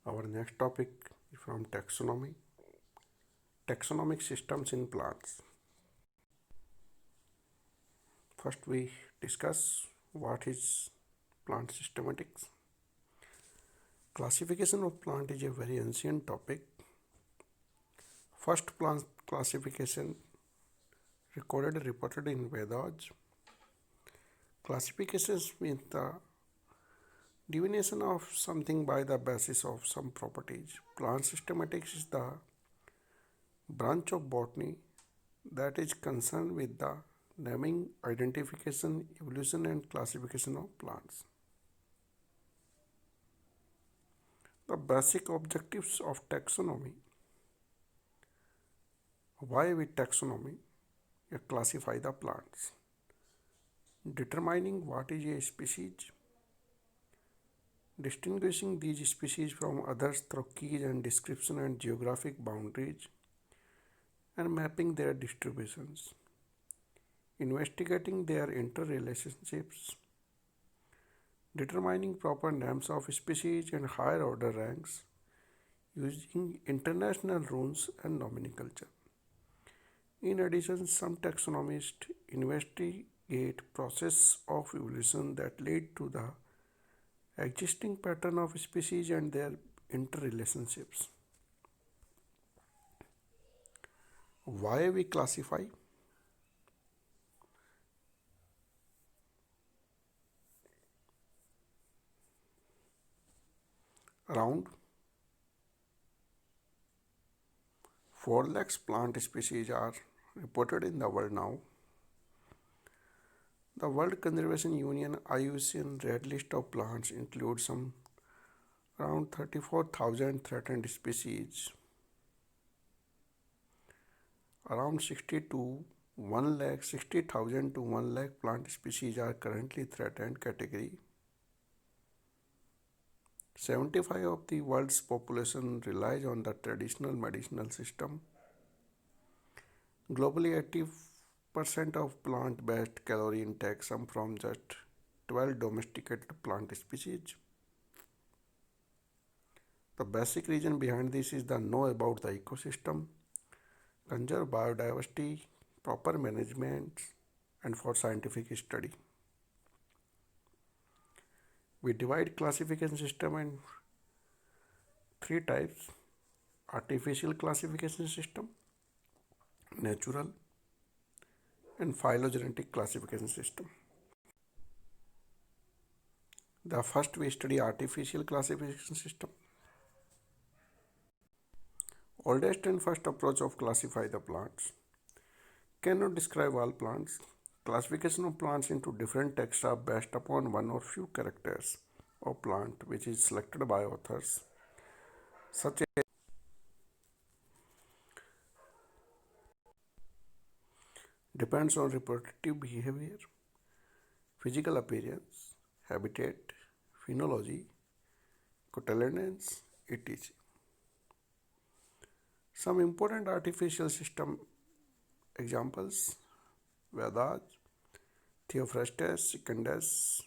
Our next topic is from taxonomy. Taxonomic systems in plants. First, we discuss what is plant systematics. Classification of plant is a very ancient topic. First plant classification reported in Vedas. Classifications means the divination of something by the basis of some properties. Plant systematics is the branch of botany that is concerned with the naming, identification, evolution, and classification of plants. The basic objectives of taxonomy. Why with taxonomy? You classify the plants. Determining what is a species. Distinguishing these species from others through keys and description and geographic boundaries, and mapping their distributions. Investigating their interrelationships. Determining proper names of species and higher order ranks using international rules and nomenclature. In addition, some taxonomists investigate process of evolution that lead to the existing pattern of species and their interrelationships. Why we classify? Around 4 lakhs plant species are reported in the world now. The World Conservation Union IUCN Red List of plants includes some around 34,000 threatened species. Around 60,000 to 1 lakh plant species are currently threatened category. 75% of the world's population relies on the traditional medicinal system. Globally, 80% of plant-based calorie intake come from just 12 domesticated plant species. The basic reason behind this is the know about the ecosystem, conserve biodiversity, proper management, and for scientific study. We divide classification system in 3 types: artificial classification system, natural, and phylogenetic classification system. The first we study artificial classification system. Oldest and first approach of classify the plants. Cannot describe all plants. Classification of plants into different taxa based upon one or few characters of plant which is selected by authors, such as depends on reproductive behavior, physical appearance, habitat, phenology, cotyledons, etc. Some important artificial system examples: Vedas, Theophrastus, Secundus,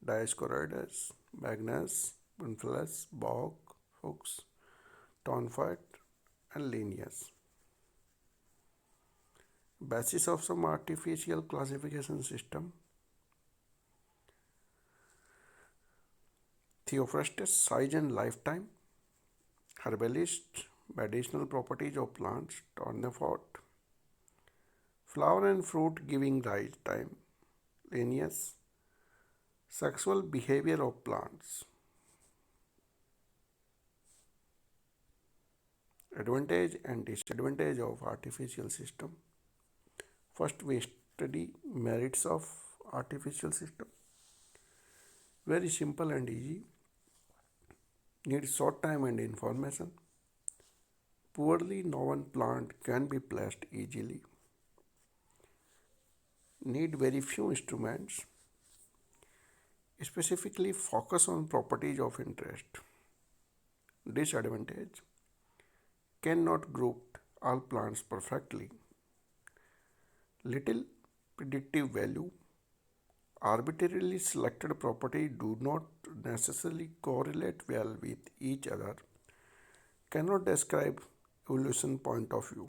Dioscorides, Magnus, Bunfilus, Bog, Fuchs, Tonfat, and Linnaeus. Basis of some artificial classification system: Theophrastus, size and lifetime; herbalist, medicinal properties of plants; Tournefort, flower and fruit giving rise time; Linnaeus, sexual behavior of plants. Advantage and disadvantage of artificial system. First, we study merits of artificial system. Very simple and easy. Needs short time and information. Poorly known plant can be placed easily. Need very few instruments. Specifically focus on properties of interest. Disadvantage: cannot group all plants perfectly. Little predictive value. Arbitrarily selected properties do not necessarily correlate well with each other cannot describe evolution point of view.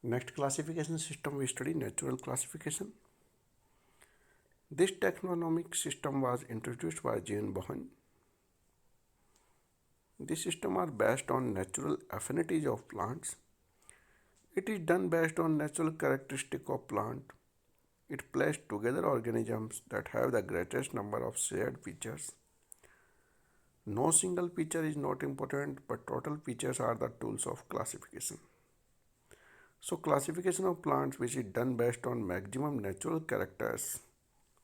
Next classification system we study natural classification. This taxonomic system was introduced by Jane Bohan. This system are based on natural affinities of plants. It is done based on natural characteristic of plant. It placed together organisms that have the greatest number of shared features. No single feature is not important, but total features are the tools of classification. So classification of plants which is done based on maximum natural characters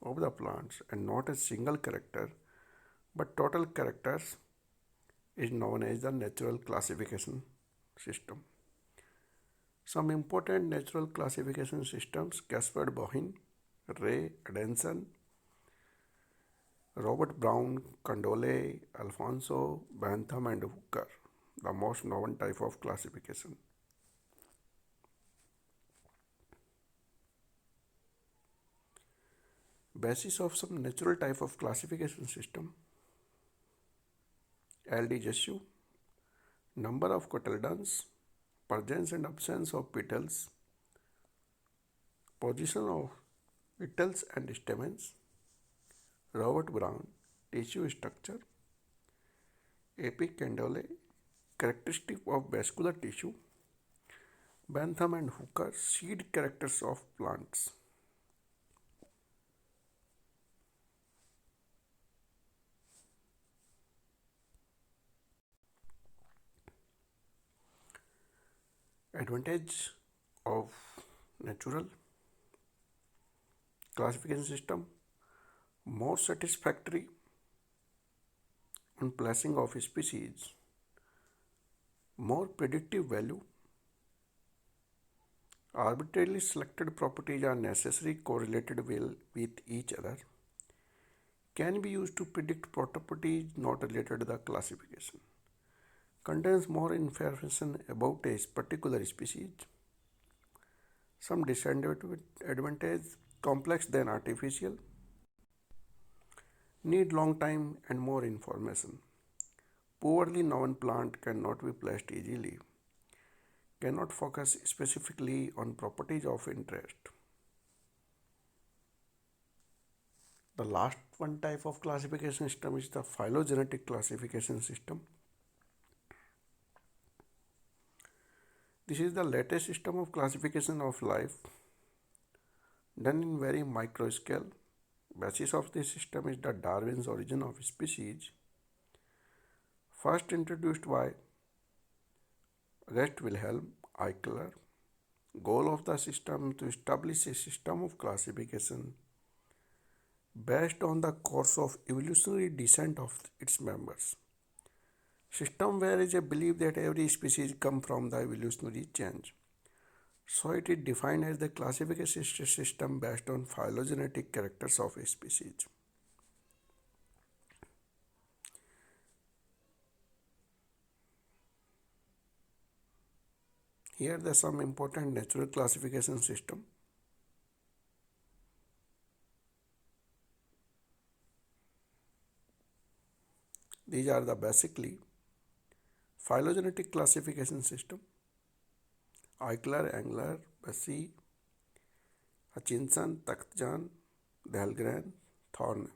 of the plants and not a single character but total characters is known as the natural classification system. Some important natural classification systems: Gaspard Bohin, Ray Adenson, Robert Brown, Condole, Alfonso, Bentham and Hooker, the most known type of classification. Basis of some natural type of classification system: LD number of cotyledons, presence and absence of petals, position of petals and stamens. Robert Brown, tissue structure. AP Kendall, characteristic of vascular tissue. Bentham and Hooker, seed characters of plants. Advantage of natural classification system: more satisfactory on placing of species, more predictive value. Arbitrarily selected properties are necessarily correlated well with each other, can be used to predict properties not related to the classification, contains more information about a particular species. Some disadvantage: complex than artificial, need long time and more information. Poorly known plant cannot be placed easily, cannot focus specifically on properties of interest. The last one type of classification system is the phylogenetic classification system. This is the latest system of classification of life done in very micro scale. Basis of this system is the Darwin's origin of species, first introduced by August Wilhelm Eichler. Goal of the system to establish a system of classification based on the course of evolutionary descent of its members. System where is a belief that every species come from the evolutionary change. So it is defined as the classification system based on phylogenetic characters of a species. Here are some important natural classification system. These are the basically phylogenetic classification system: Eichler, Engler, Bassi, Hutchinson, Taktjan, Dahlgren, Thorne.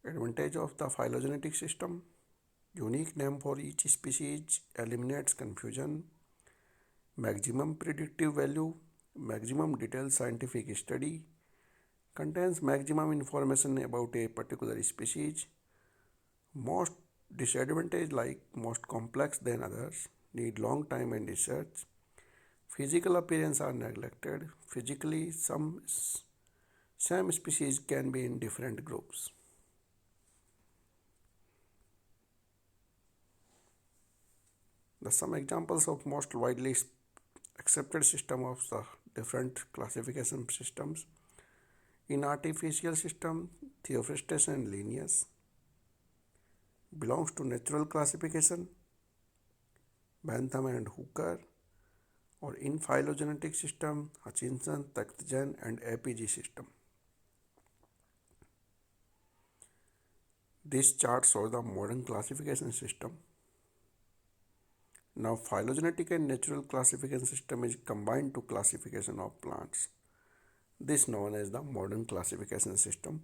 Advantage of the phylogenetic system: unique name for each species, eliminates confusion, maximum predictive value, maximum detailed scientific study, contains maximum information about a particular species. Most disadvantage like most complex than others, need long time and research. Physical appearance are neglected. Physically, same species can be in different groups. Some examples of most widely accepted system of the different classification systems: in artificial system, Theophrastus and Linnaeus belongs to natural classification. Bentham and Hooker, or in phylogenetic system, Hutchinson, Taktjan and APG system. This chart shows the modern classification system. Now phylogenetic and natural classification system is combined to classification of plants. This known as the modern classification system.